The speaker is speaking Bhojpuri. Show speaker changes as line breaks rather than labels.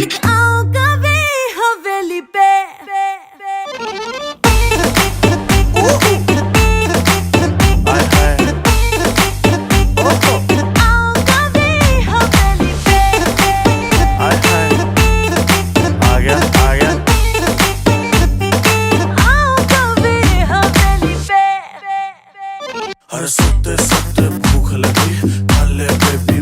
आओ कभी हवेली पे।
हर सुनते सुनते भूख लगी, खा ले बेबी